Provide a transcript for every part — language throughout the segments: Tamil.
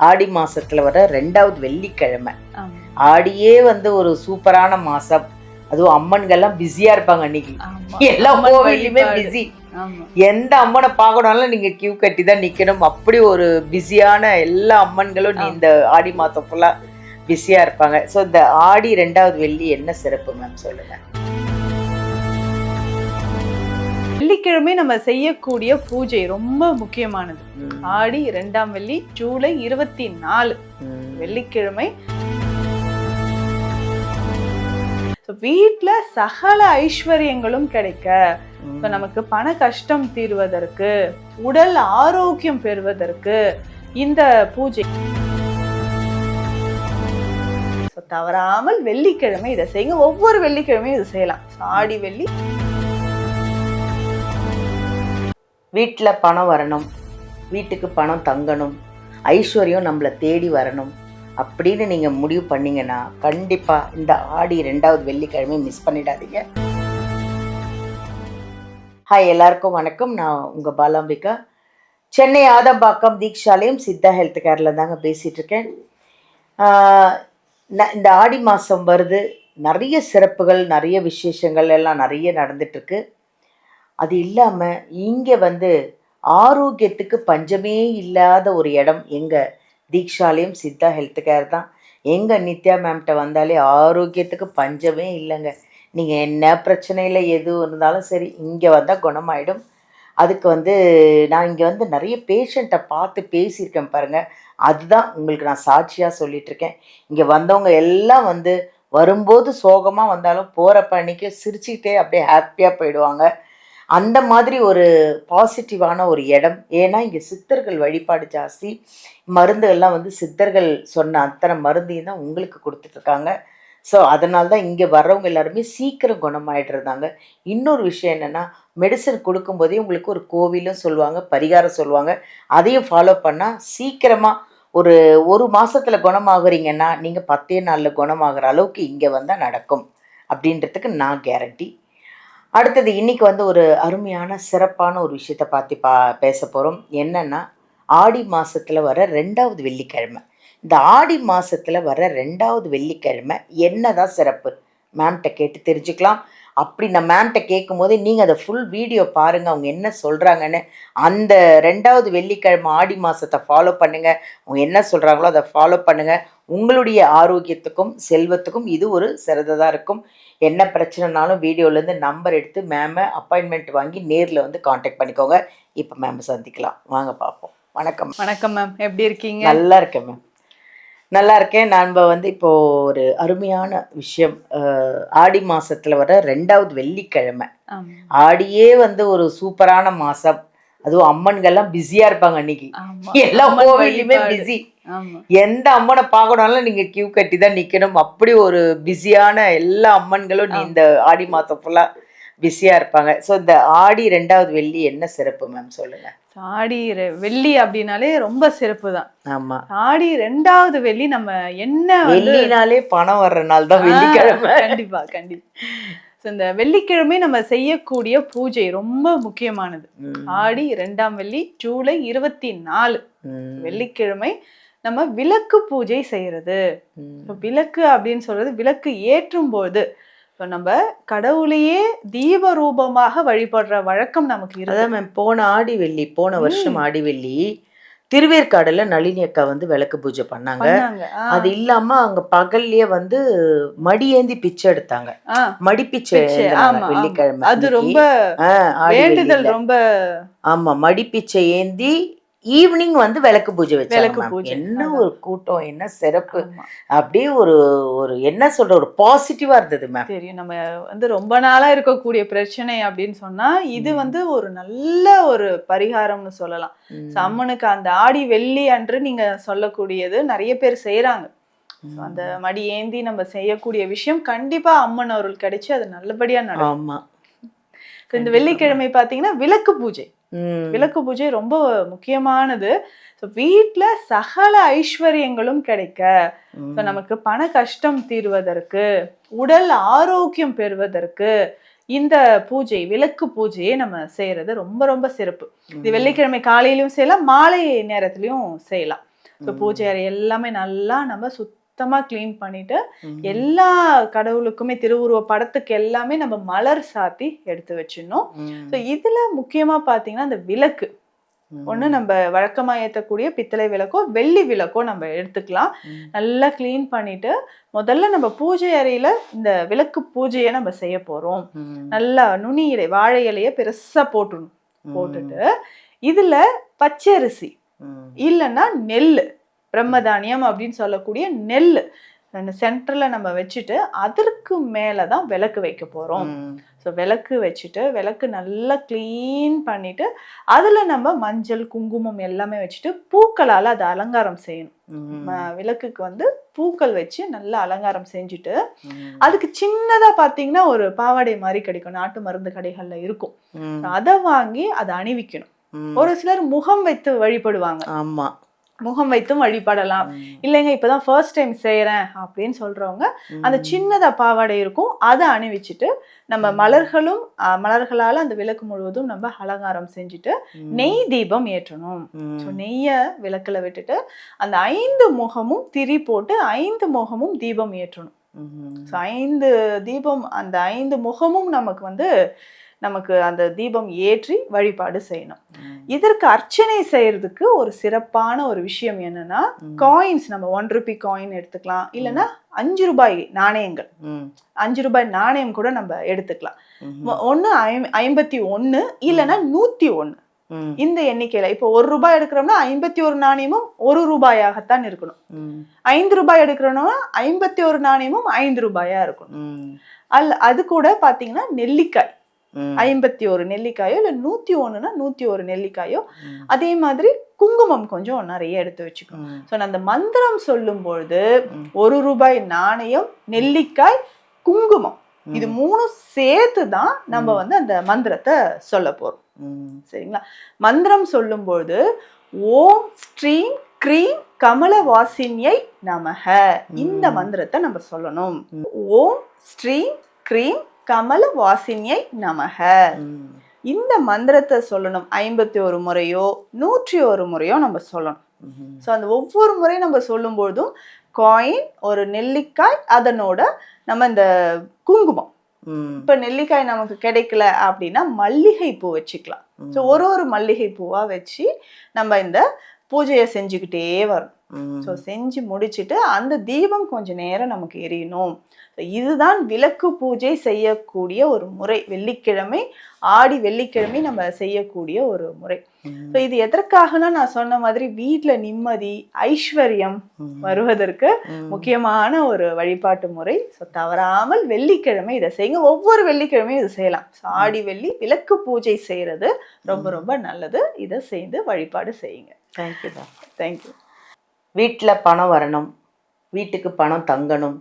ஆடி மாசத்துல வர 2வது வெள்ளிக்கிழமை. ஆமா. ஆடியே வந்து ஒரு சூப்பரான மாசம். அதுவும் அம்மன்கள்லாம் பிஸியா இருப்பாங்க அன்னைக்கு. ஆமா. எல்லா அம்மன் கோவிலுமே வழிபாடு. பிஸி. ஆமா. எந்த அம்மனை பார்க்கணும்னாலும் நீங்க கியூ கட்டி தான் நிக்கணும். அப்படி ஒரு பிஸியான எல்லா அம்மன்களும் இந்த ஆடி மாசம் ஃபுல்லா பிஸியா இருப்பாங்க. ஸோ இந்த ஆடி 2வது வெள்ளி என்ன சிறப்பு மேம் சொல்லுங்க. வெள்ளிக்கிழமை நம்ம செய்யக்கூடிய பூஜை ரொம்ப முக்கியமானது. ஆடி 2ஆம் வெள்ளி ஜூலை 24 வெள்ளிக்கிழமை. வீட்டுல சகல ஐஸ்வர்யங்களும் கிடைக்க, நமக்கு பண கஷ்டம் தீர்வதற்கு, உடல் ஆரோக்கியம் பெறுவதற்கு இந்த பூஜை தவறாமல் வெள்ளிக்கிழமை இதை செய்யுங்க. ஒவ்வொரு வெள்ளிக்கிழமையும் இதை செய்யலாம். ஆடி வெள்ளி. வீட்டில் பணம் வரணும், வீட்டுக்கு பணம் தங்கணும், ஐஸ்வர்யம் நம்மளை தேடி வரணும் அப்படின்னு நீங்கள் முடிவு பண்ணீங்கன்னா கண்டிப்பாக இந்த ஆடி 2வது வெள்ளிக்கிழமை மிஸ் பண்ணிடாதீங்க. ஹாய், எல்லாருக்கும் வணக்கம். நான் உங்கள் பாலாம்பிகா. சென்னை ஆதம்பாக்கம் தீக்ஷாலயம் சித்தா ஹெல்த் கேரில் தாங்க பேசிகிட்டு இருக்கேன். இந்த ஆடி மாதம் வருது, நிறைய சிறப்புகள், நிறைய விசேஷங்கள் எல்லாம் நிறைய நடந்துட்டுருக்கு. அது இல்லாமல் இங்கே வந்து ஆரோக்கியத்துக்கு பஞ்சமே இல்லாத ஒரு இடம் எங்கள் தீக்ஷாலயம் சித்தா ஹெல்த் கேர் தான். எங்கள் நித்யா மேம்கிட்ட வந்தாலே ஆரோக்கியத்துக்கு பஞ்சமே இல்லைங்க. நீங்கள் என்ன பிரச்சனையில் எது இருந்தாலும் சரி, இங்கே வந்தால் குணமாயிடும். அதுக்கு வந்து நான் இங்கே வந்து நிறைய பேஷண்ட்டை பார்த்து பேசியிருக்கேன் பாருங்கள். அதுதான் உங்களுக்கு நான் சாட்சியாக சொல்லிகிட்ருக்கேன். இங்கே வந்தவங்க எல்லாம் வந்து வரும்போது சோகமாக வந்தாலும் போகிறப்ப அன்றைக்கி சிரிச்சுக்கிட்டே அப்படியே ஹாப்பியாக போயிடுவாங்க. அந்த மாதிரி ஒரு பாசிட்டிவான ஒரு இடம். ஏன்னா இங்கே சித்தர்கள் வழிபாடு ஜாஸ்தி. மருந்துகள்லாம் வந்து சித்தர்கள் சொன்ன அத்தனை மருந்தையும் தான் உங்களுக்கு கொடுத்துட்ருக்காங்க. ஸோ அதனால தான் இங்கே வர்றவங்க எல்லாருமே சீக்கிரம் குணமாயிடுறதாங்க. இன்னொரு விஷயம் என்னென்னா, மெடிசன் கொடுக்கும்போதே உங்களுக்கு ஒரு கோவிலும் சொல்லுவாங்க, பரிகாரம் சொல்லுவாங்க. அதையும் ஃபாலோ பண்ணால் சீக்கிரமாக ஒரு மாதத்தில் குணமாகறீங்கன்னா நீங்கள் 10 நாளில் குணமாகிற அளவுக்கு இங்கே வந்தால் நடக்கும் அப்படின்றதுக்கு நான் கேரண்டி. அடுத்தது இன்றைக்கி வந்து ஒரு அருமையான சிறப்பான ஒரு விஷயத்தை பார்த்து பேச போகிறோம். என்னென்னா, ஆடி மாதத்தில் வர 2வது வெள்ளிக்கிழமை. இந்த ஆடி மாதத்தில் வர 2வது வெள்ளிக்கிழமை என்ன தான் சிறப்பு மேம்கிட்ட கேட்டு தெரிஞ்சுக்கலாம். அப்படி நான் மேம்கிட்ட கேட்கும் போதே நீங்கள் அதை ஃபுல் வீடியோ பாருங்கள், அவங்க என்ன சொல்கிறாங்கன்னு. அந்த 2வது வெள்ளிக்கிழமை ஆடி மாதத்தை ஃபாலோ பண்ணுங்கள். அவங்க என்ன சொல்கிறாங்களோ அதை ஃபாலோ பண்ணுங்கள். உங்களுடைய ஆரோக்கியத்துக்கும் செல்வத்துக்கும் இது ஒரு சிறந்ததாக இருக்கும். என்ன பிரச்சனைனாலும் வீடியோலேருந்து நம்பர் எடுத்து மேமை அப்பாயின்மெண்ட் வாங்கி நேரில் வந்து காண்டாக்ட் பண்ணிக்கோங்க. இப்போ மேம் சந்திக்கலாம், வாங்க பார்ப்போம். வணக்கம். வணக்கம் மேம், எப்படி இருக்கீங்க? நல்லா இருக்கேன் மேம், நல்லா இருக்கேன். நான் வந்து இப்போது ஒரு அருமையான விஷயம், ஆடி மாதத்தில் வர 2வது வெள்ளிக்கிழமை. ஆடியே வந்து ஒரு சூப்பரான மாதம். அதுவும் அம்மன்கள்லாம் பிஸியாக இருப்பாங்க அன்னைக்கு. எல்லா கோவிலுமே பிஸி. எந்த அம்மனை பார்க்கணும்னாலும் நீங்கள் கியூ கட்டி தான் நிற்கணும். அப்படி ஒரு பிஸியான எல்லா அம்மன்களும் இந்த ஆடி மாதம் ஃபுல்லாக பிஸியாக இருப்பாங்க. ஸோ இந்த ஆடி 2வது வெள்ளி என்ன சிறப்பு மேம் சொல்லுங்கள். ஆடி வெள்ளி அப்படின்னாலே ரொம்ப சிறப்பு தான். ஆமாம், ஆடி 2வது வெள்ளி நம்ம என்ன வெள்ளினாலே பணம் வர்ற நாள் தான் வெள்ளிக்கிழமை. கண்டிப்பா கண்டிப்பா. இந்த வெள்ளிக்கிழமை நம்ம செய்யக்கூடிய பூஜை ரொம்ப முக்கியமானது. ஆடி 2ஆம் வெள்ளி ஜூலை 24 வெள்ளிக்கிழமை நம்ம விளக்கு பூஜை செய்யறது. விளக்கு அப்படின்னு சொல்றது விளக்கு ஏற்றும் போது நம்ம கடவுளையே தீப ரூபமாக வழிபடுற வழக்கம் நமக்கு இருக்கு. போன ஆடி வெள்ளி, போன வருஷம் ஆடி வெள்ளி திருவேற்காடுல நளினி அக்கா வந்து விளக்கு பூஜை பண்ணாங்க. அது இல்லாம அங்க பகல்லே வந்து மடியேந்தி பிச்சை எடுத்தாங்க. மடி பிச்சை வெள்ளிக்கிழமை. அது ரொம்ப வேண்டுதல். ரொம்ப ஆமா, மடி பிச்சை ஏந்தி ஈவினிங் வந்து விளக்கு பூஜை வச்சாங்க. என்ன ஒரு கூட்டம், என்ன சிறப்பு. அப்படியே ஒரு என்ன சொல்ற ஒரு பாசிட்டிவா இருந்தது மேம். தெரியும், நம்ம வந்து ரொம்ப நாளா இருக்கக்கூடிய பிரச்சனை அப்படின்னு சொன்னா இது வந்து ஒரு நல்ல ஒரு பரிகாரம்னு சொல்லலாம். அம்மனுக்கு அந்த ஆடி வெள்ளி அன்று நீங்க சொல்லக்கூடியது நிறைய பேர் செய்யறாங்க. அந்த மடி ஏந்தி நம்ம செய்யக்கூடிய விஷயம் கண்டிப்பா அம்மன் அருள் கிடைச்சு அது நல்லபடியா நடக்கும். இந்த வெள்ளிக்கிழமை பாத்தீங்கன்னா விளக்கு பூஜை. விளக்கு பூஜை ரொம்ப முக்கியமானது. வீட்டுல சகல ஐஸ்வர்யங்களும் கிடைக்க, நமக்கு பண கஷ்டம் தீர்வதற்கு, உடல் ஆரோக்கியம் பெறுவதற்கு இந்த பூஜை, விளக்கு பூஜையை நம்ம செய்யறது ரொம்ப ரொம்ப சிறப்பு. இது வெள்ளிக்கிழமை காலையிலயும் செய்யலாம், மாலை நேரத்திலயும் செய்யலாம். ஸோ பூஜை அறை எல்லாமே நல்லா நம்ம சுத்தமா க்ளீன் பண்ணிட்டு எல்லா கடவுளுக்குமே திருவுருவ படத்துக்கு எல்லாமே நம்ம மலர் சாத்தி எடுத்து வச்சிடணும். ஸோ இதுல முக்கியமா பாத்தீங்கன்னா இந்த விளக்கு ஒண்ணு நம்ம வழக்கமா ஏற்றக்கூடிய பித்தளை விளக்கோ வெள்ளி விளக்கோ நம்ம எடுத்துக்கலாம். நல்லா க்ளீன் பண்ணிட்டு முதல்ல நம்ம பூஜை அறையில இந்த விளக்கு பூஜையை நம்ம செய்ய போறோம். நல்லா நுனி இலை வாழை இலைய பெருசா போட்டுட்டு இதுல பச்சரிசி இல்லைன்னா நெல் பிரம்மதானியம் அப்படின்னு சொல்லக்கூடிய நெல் சென்டர்ல நம்ம வச்சுட்டு அதற்கு மேலதான் விளக்கு வைக்க போறோம். ஸோ விளக்கு வச்சுட்டு விளக்கு நல்லா க்ளீன் பண்ணிட்டு அதுல நம்ம மஞ்சள் குங்குமம் எல்லாமே வச்சுட்டு பூக்களால அதை அலங்காரம் செய்யணும். விளக்குக்கு பூக்கள் வச்சு நல்லா அலங்காரம் செஞ்சுட்டு அதுக்கு சின்னதா பாத்தீங்கன்னா ஒரு பாவாடை மாதிரி கிடைக்கும், நாட்டு மருந்து கடைகள்ல இருக்கும். அதை வாங்கி அதை அணிவிக்கணும். ஒரு சிலர் முகம் வைத்து வழிபடுவாங்க. ஆமா, முகம் வைத்தும் வழிபடலாம். இல்லைங்க இப்பதான் ஃபர்ஸ்ட் டைம் செய்யறேன் அப்படின்னு சொல்றவங்க அந்த சின்னதா பாவாடை இருக்கும் அதை அணிவிச்சுட்டு நம்ம மலர்களால அந்த விளக்கு முழுவதும் நம்ம அலங்காரம் செஞ்சுட்டு நெய் தீபம் ஏற்றணும். ஸோ நெய்ய விளக்குல விட்டுட்டு அந்த 5 முகமும் திரி போட்டு 5 முகமும் தீபம் ஏற்றணும். ஸோ 5 தீபம் அந்த 5 முகமும் நமக்கு அந்த தீபம் ஏற்றி வழிபாடு செய்யணும். இதற்கு அர்ச்சனை செய்யறதுக்கு ஒரு சிறப்பான ஒரு விஷயம் என்னன்னா காயின்ஸ் நம்ம 1 ரூபி காயின் எடுத்துக்கலாம், இல்லைன்னா 5 ரூபாய் நாணயங்கள் 5 ரூபாய் நாணயம் கூட நம்ம எடுத்துக்கலாம். ஒண்ணு 51 இல்லைன்னா 101 இந்த எண்ணிக்கையில. இப்போ 1 ரூபாய் எடுக்கிறோம்னா 51 நாணயமும் 1 ரூபாயாகத்தான் இருக்கணும். 5 ரூபாய் எடுக்கிறோம்னா 51 நாணயமும் 5 ரூபாயா இருக்கணும். அது கூட பாத்தீங்கன்னா நெல்லிக்காய் 51 நெல்லிக்காயோ இல்ல 101னா 101 நெல்லிக்காயோ. அதே மாதிரி குங்குமம் கொஞ்சம் நிறைய எடுத்து வச்சுக்கணும். ஸோ அந்த மந்திரம் சொல்லும் பொழுது 1 ரூபாய் நாணயம், நெல்லிக்காய், குங்குமம் இது 3 சேர்த்துதான் நம்ம அந்த மந்திரத்தை சொல்ல போறோம். சரிங்களா? மந்திரம் சொல்லும் பொழுது ஓம் ஸ்ரீம் க்ரீம் கமலவாசினியை நமக இந்த மந்திரத்தை நம்ம சொல்லணும். ஓம் ஸ்ரீம் க்ரீம் கமல வாசினியை நமக இந்த மந்திரத்தை சொல்லணும். 51 முறையோ 101 முறையோ நம்ம சொல்லணும். ஸோ அந்த ஒவ்வொரு முறையும் நம்ம சொல்லும் பொழுதும் காயின், ஒரு நெல்லிக்காய், அதனோட நம்ம இந்த குங்குமம். இப்ப நெல்லிக்காய் நமக்கு கிடைக்கல அப்படின்னா மல்லிகை பூ வச்சுக்கலாம். ஸோ ஒரு மல்லிகை பூவா வச்சு நம்ம இந்த பூஜையை செஞ்சுக்கிட்டே வரணும். ஸோ செஞ்சு முடிச்சுட்டு அந்த தீபம் கொஞ்ச நேரம் நமக்கு எரியணும். இதுதான் விளக்கு பூஜை செய்யக்கூடிய ஒரு முறை. வெள்ளிக்கிழமை ஆடி வெள்ளிக்கிழமை நம்ம செய்யக்கூடிய ஒரு முறை. ஸோ இது எதற்காகனா நான் சொன்ன மாதிரி வீட்டுல நிம்மதி ஐஸ்வர்யம் வருவதற்கு முக்கியமான ஒரு வழிபாட்டு முறை. ஸோ தவறாமல் வெள்ளிக்கிழமை இதை செய்யுங்க. ஒவ்வொரு வெள்ளிக்கிழமையும் இதை செய்யலாம். ஸோ ஆடி வெள்ளி விளக்கு பூஜை செய்யறது ரொம்ப ரொம்ப நல்லது. இதை செய்து வழிபாடு செய்யுங்க. தேங்க்யூ தான். தேங்க்யூ. வீட்டில் பணம் வரணும், வீட்டுக்கு பணம் தங்கணும்,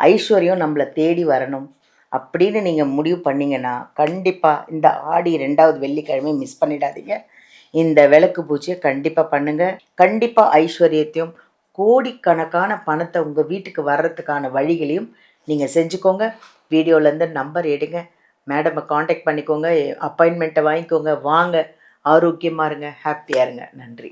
ஐஸ்வர்யம் நம்மளை தேடி வரணும் அப்படின்னு நீங்கள் முடிவு பண்ணிங்கன்னா கண்டிப்பாக இந்த ஆடி 2வது வெள்ளிக்கிழமை மிஸ் பண்ணிடாதீங்க. இந்த விளக்கு பூஜையை கண்டிப்பாக பண்ணுங்கள். கண்டிப்பாக ஐஸ்வர்யத்தையும் கோடிக்கணக்கான பணத்தை உங்கள் வீட்டுக்கு வர்றதுக்கான வழிகளையும் நீங்கள் செஞ்சுக்கோங்க. வீடியோலேருந்து நம்பர் எடுங்க, மேடமை காண்டாக்ட் பண்ணிக்கோங்க, அப்பாயின்மெண்ட்டை வாங்கிக்கோங்க. வாங்க, ஆரோக்கியமாக இருங்க, ஹாப்பியாக இருங்க. நன்றி.